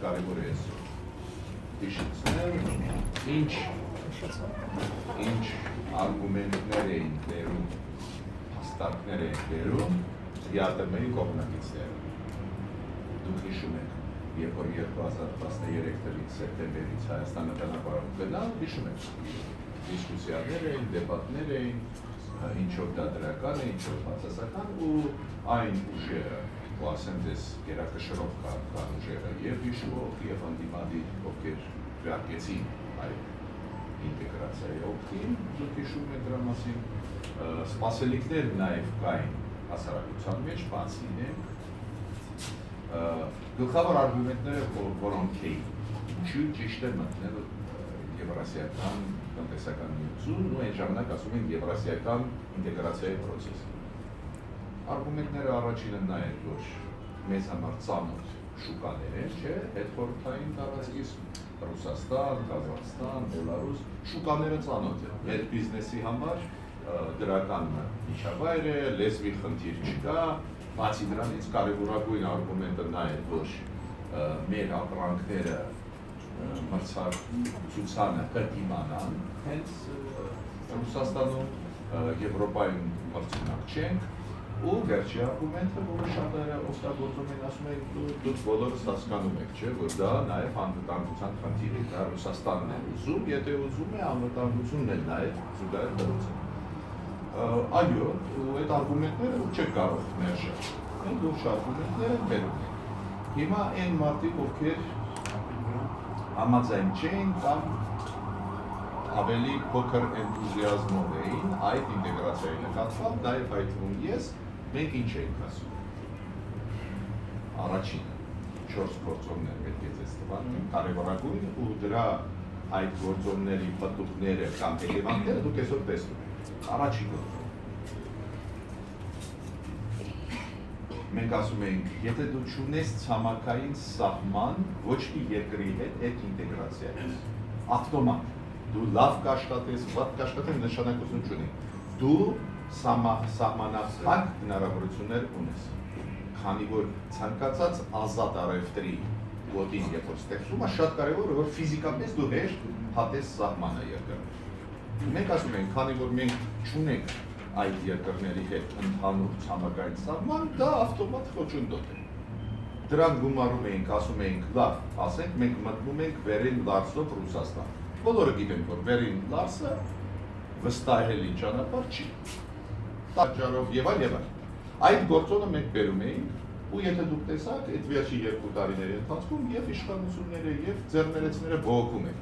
կարևոր է այսօր հիշեցնել, ինչ արգումենտներ էին բերում, հաստատներ էին բերում ԵԱՏՄ-ի կողմնակիցները։ Դուք հիշում եք, երբ որ 2013 թվականից սեպտեմբերից Հայաստանը ճանապարհով գնալ, հիշում եք, դիսկուսիաներ էին, դեբատներ էին, ինչով դա դրական է, ինչով բացասական, ու այն ուժերը, ու ասեմ ձեզ գերակշռող կան ուժերը, և հիշվող, և հանդիմադիր, ովքեր գրարկեցին այդ ինտեգրացիայի օգտին, դուք հիշում եք դրա մասին, սպասելիքներ նաև կային հասարակության մեջ, բացի ենք, գլխավոր արգումենտները, որոնք էին, ինչու ճիշտ է մտնել Եվրասիական տնտեսական միություն, ու այն ժամանակ ասում են Եվրասիական ինտեգրացիայի պրոցես։ Արգումենտները առաջինը նա էր, որ մեզ համար ծանոթ շուկաներ են, չէ, հետխորհրդային տարածքից Ռուսաստան, Ղազախստան, Բելարուս, շուկաները ծանոթ են, մեր բիզնեսի համար դրական միջավայր է, լեզվի խնդիր չկա, բացի դրանից կարևորագույն արգումենտը նա է, որ մեր ապրանքները մրցակցությանը կդիմանան, հենց Ռուսաստանում, Եվրոպայում մրցունակ չենք, ու վերջի արգումենտը, որը շատերը օգտագործում են, ասում են, դուք բոլորս հասկանում եք, չէ, որ դա նաև անվտանգության խնդիր է, դա Ռուսաստանն է ուզում, եթե ուզում է, անվտանգությունն էլ նաև զուգահեռ դրություն։ Այո, ու այդ արգումենտները չեք կարող ներշել, այն լուրջ արգումենտները բերում են։ Հիմա այն մարդիկ, ովքեր համաձայն չէին կամ ավելի փոքր էնտուզիազմով էին այդ ինտեգրացիայի նկատմամբ, նաև այդ թվում ես, մենք ինչ էինք ասում։ Առաջինը 4 գործոններ պետք է ձեզ տվանք, կարևորագույն ու դրա այդ գործոնների պատուղները կամ հետևանքները դուք այսօր տեսնում եք։ Առաջին գործոն։ Մենք ասում ենք, եթե դու չունես ցամաքային սահման ոչ մի երկրի հետ այդ ինտեգրացիայից, ավտոմատ, դու լավ կաշխատես, վատ կաշխատես, նշանակություն չունի, դու սահմանափակ հնարավորություններ ունես, քանի որ ցանկացած ազատ առևտրի գոտին երբ որ ստեղծում է, շատ կարևոր է, որ ֆիզիկապես դու հեշտ հատես սահմանը երկրներ։ Մենք ասում ենք, քանի որ մենք չունենք այդ երկրների հետ ընդհանուր ցամաքային սահման, դա ավտոմատ խոչընդոտ է։ Դրան գումարում էինք, ասում էինք, լավ, ասենք, մենք մտնում ենք Վերին Լարսով Ռուսաստան։ Բոլորը գիտեն, որ Վերին Լարսը վստահելի ճանապարհ չի։ Տաճարով եւ այլ։ Այդ գործոնը մենք բերում էինք, ու եթե դուք տեսաք, այդ վերջի 2 տարիների ընթացքում եւ իշխանությունները եւ ձեռներեցները բողոքում են։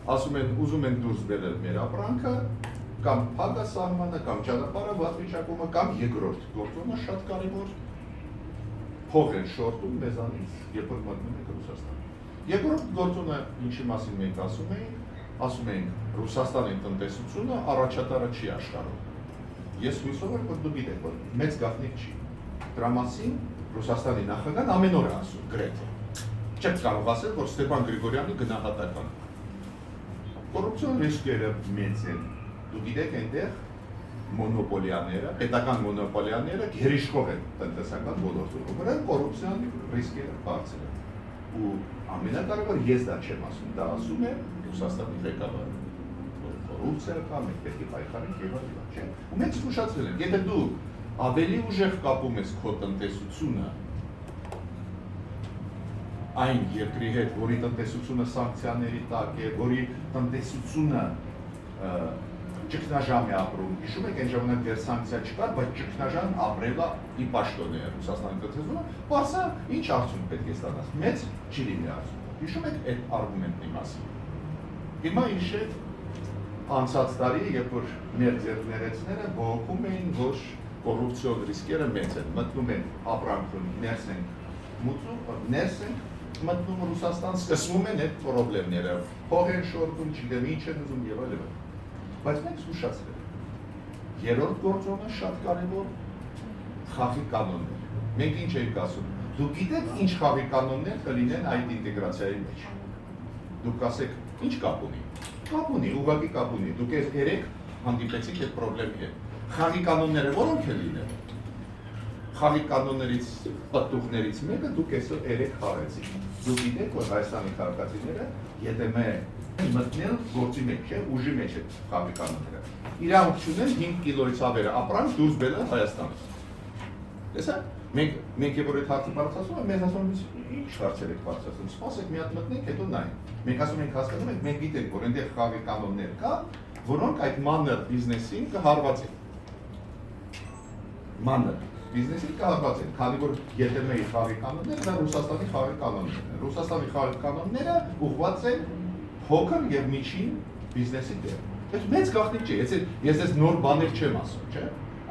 Ասում են, ուզում են դուրս բերել մեր ապրանքը, կամ փակա սահմանը, կամ ճանապարհը վատ վիճակումը, կամ երկրորդ գործոնը շատ կարևոր փող են շորտում մեզանից, երբ որ մտնում ենք Ռուսաստան։ Երկրորդ գործոնը, ինչի մասին մենք ասում ենք, Ռուսաստանի տնտեսությունը առաջատարը չի աշխարհում։ Ես հույսով եմ, որ դուք գիտեք, որ մեծ գաղտնիք չի։ Դրա մասին Ռուսաստանի նախագահն ամեն օր է ասում, գրեթե։ Չեք կարող ասել, որ Ստեփան Գրիգորյանի գնահատական։ Կոռուպցիոն ռիսկերը մեծ են։ Դուք գիտեք, այնտեղ մոնոպոլիաները, պետական մոնոպոլիաները գերիշխող են տնտեսական ոլորտում, որոնք կոռուպցիոն ռիսկերը բարձր են։ Ու ամենակարևորը ես դա չեմ ասում, դա ասում է Ռուսաստանի ղեկավարը, որ կոռուպցիա կա, մենք պետք է պայքարենք եւ այլն, չէ՞։ Ու մենք զգուշացրել ենք, եթե դու ավելի ուժեղ կապում ես քո տնտեսությունը այն երկրի հետ, որի տնտեսությունը սանկցիաների տակ է, որի տնտեսությունը ճգնաժամ է ապրում, հիշում եք այն ժամանակ դեռ սանկցիա չկար, բայց ճգնաժամ ապրելա ի պաշտոն է Ռուսաստանի տնտեսությունը, բարձր ինչ արդյունք պետք է ստանաս, մեծ չի լինի արդյունքը։ Հիշում եք այդ արգումենտի մասին։ Հիմա հիշեք անցած տարի, երբ որ մեր ձեռներեցները բողոքում էին, որ կոռուպցիոն ռիսկերը մեծ են, մտնում են ապրանքում, ներս են մտնում Ռուսաստան, սկսվում են այդ պրոբլեմները, փող են շորտում, չգիտեմ ինչ են ուզում եւ այլն։ Բայց մենք զուշացրել ենք։ Երրորդ գործոնը շատ կարևոր խաղի կանոններ։ Մենք ինչ ենք ասում։ Դուք գիտեք ինչ խաղի կանոններ կլինեն այդ ինտեգրացիայի մեջ։ Դուք ասեք, ինչ կապ ունի։ Կապ ունի, ուղղակի կապ ունի։ Դուք երեք հանդիպեցիք այդ պրոբլեմի հետ։ Խաղի կանոնները որոնք են լինել։ Խաղի կանոններից պատուղներից մեկը դուք այսօր երեք խաղեցիք։ դուք գիտեք, որ Հայաստանի քաղաքացիները ԵՏՄ մտնել գործի մեջ չէ, ուժի մեջ է խաղի կանոնները։ Իրավունք չունեն 5 կիլոից ավերը ապրանք դուրս բերել Հայաստանից։ Տեսա՞ք, մենք երբ որ այդ հարցը բարձրացնում ենք, մեզ ասում են ինչ հարցեր եք բարձրացնում, սպասեք մի հատ մտնենք, հետո նայենք։ Մենք ասում ենք հասկանում ենք, մենք գիտենք, որ այնտեղ խաղի կանոններ կա, որոնք այդ մանր բիզնեսին կհարվածեն։ Մանր բիզնեսին կհարվածեն, քանի որ ԵՏՄ-ի խաղի կանոնները դա Ռուսաստանի խաղի կանոններն են։ Ռուսաստանի խաղի կանոնները ուղղված են փոքր եւ միջին բիզնեսի դեմ։ Բայց մեծ գաղտնիք չէ, ես այս նոր բաներ չեմ ասում, չէ՞։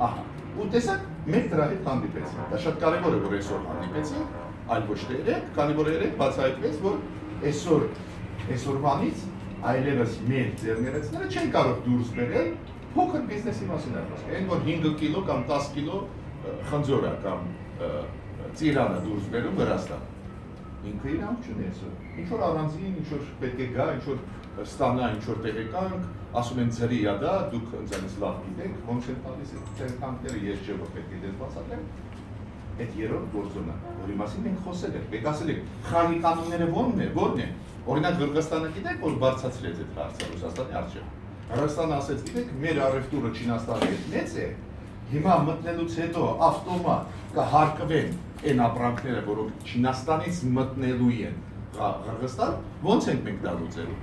Ահա։ Ու տեսեք, մենք դրա հետ հանդիպեցինք։ Դա շատ կարևոր է, որ այսօր հանդիպեցինք, այլ ոչ թե երեք, քանի որ երեք բացահայտվեց, որ այսօրվանից այլևս մեր ձեռներեցները չեն կարող դուրս բերել փոքր բիզնեսի մասին ասում։ Այն որ 5 կիլո կամ 10 կիլո խնձորա կամ ծիրանը դուրս բերում Վրաստան։ Ինքը իրանք չունի այսօր։ Ինչ որ առանձին, ինչ որ պետք է գա, ինչ որ ստանա, ինչ որ տեղեկանք, ասում են ծրի է դա, դուք ինձանից լավ գիտեք, ոնց են տալիս այդ տեղեկանքները, ես չէ որ պետք է դες բացատրեմ։ Այդ երրորդ գործոնը, որի մասին մենք խոսել ենք, մենք ասել ենք, խաղի կանոնները ո՞րն է։ Օրինակ Ղրղստանը գիտեք, որ բարձրացրեց այդ հարցը Ռուսաստանի առջև։ Ռուսաստանը ասեց, գիտեք, մեր առևտուրը Չինաստանի հետ մեծ է, հիմա մտնելուց հետո ավտոմատ կհարկվեն այն ապրանքները, որոնք Չինաստանից մտնելու են Ղրղստան, ո՞նց ենք մենք դա լուծելու։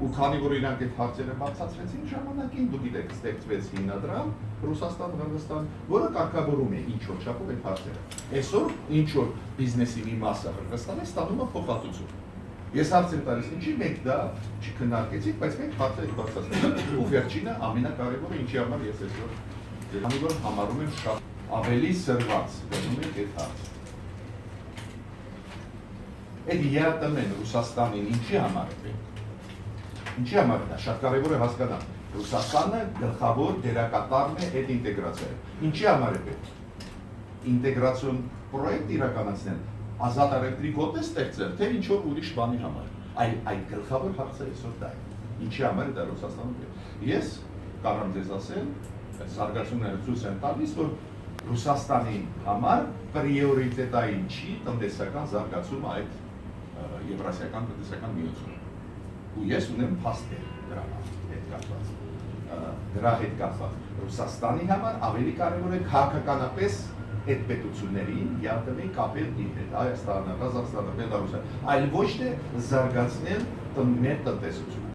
Ու քանի որ իրանք այդ հարցերը բացացրեցին ժամանակին, դուք գիտեք, ստեղծվեց հիմնադրամ Ռուսաստան-Ղրղստան, որը կարգավորում է ինչ-որ չափով այդ հարցերը։ Այսօր ինչ-որ բիզնեսի մի մասը Ղրղստանը ստանում է փոխհատուցում։ Ես հարց եմ տալիս, ինչի մենք դա չքննարկեցինք, բայց մենք հարցերը բացացրեցինք։ Ու վերջինը ամենակարևորը, ինչի համար ես այսօր քանի որ համարում եմ շատ ավելի սրված դնում ենք այդ հարցը։ Այդ ԵԱՏՄ-ն Ռուսաստանին ինչի համար է պետք։ Ինչի համար է դա շատ կարևոր է հասկանալ։ Ռուսաստանը գլխավոր դերակատարն է այդ ինտեգրացիայում։ Ինչի համար է պետք։ Ինտեգրացիոն պրոյեկտ իրականացնել, ազատ առևտրի գոտ է ստեղծել, թե ինչ որ ուրիշ բանի համար։ Այդ գլխավոր հարցը այսօր դա է։ Ինչի համար է դա Ռուսաստանում պետք։ Ես կարող եմ ձեզ ասել, զարգացումները ցույց են տալիս, որ Ռուսաստանի համար պրիորիտետային չի տնտեսական զարգացումը այդ Եվրասիական տնտեսական միությունում։ Ու ես ունեմ փաստեր դրա հետ կապված։ Ռուսաստանի համար ավելի կարևոր է քաղաքականապես այդ պետություններին ԵԱՏՄ-ի կապել իր հետ, Հայաստանը, Ղազախստանը, Բելարուսը, այլ ոչ թե զարգացնել մեր տնտեսությունը։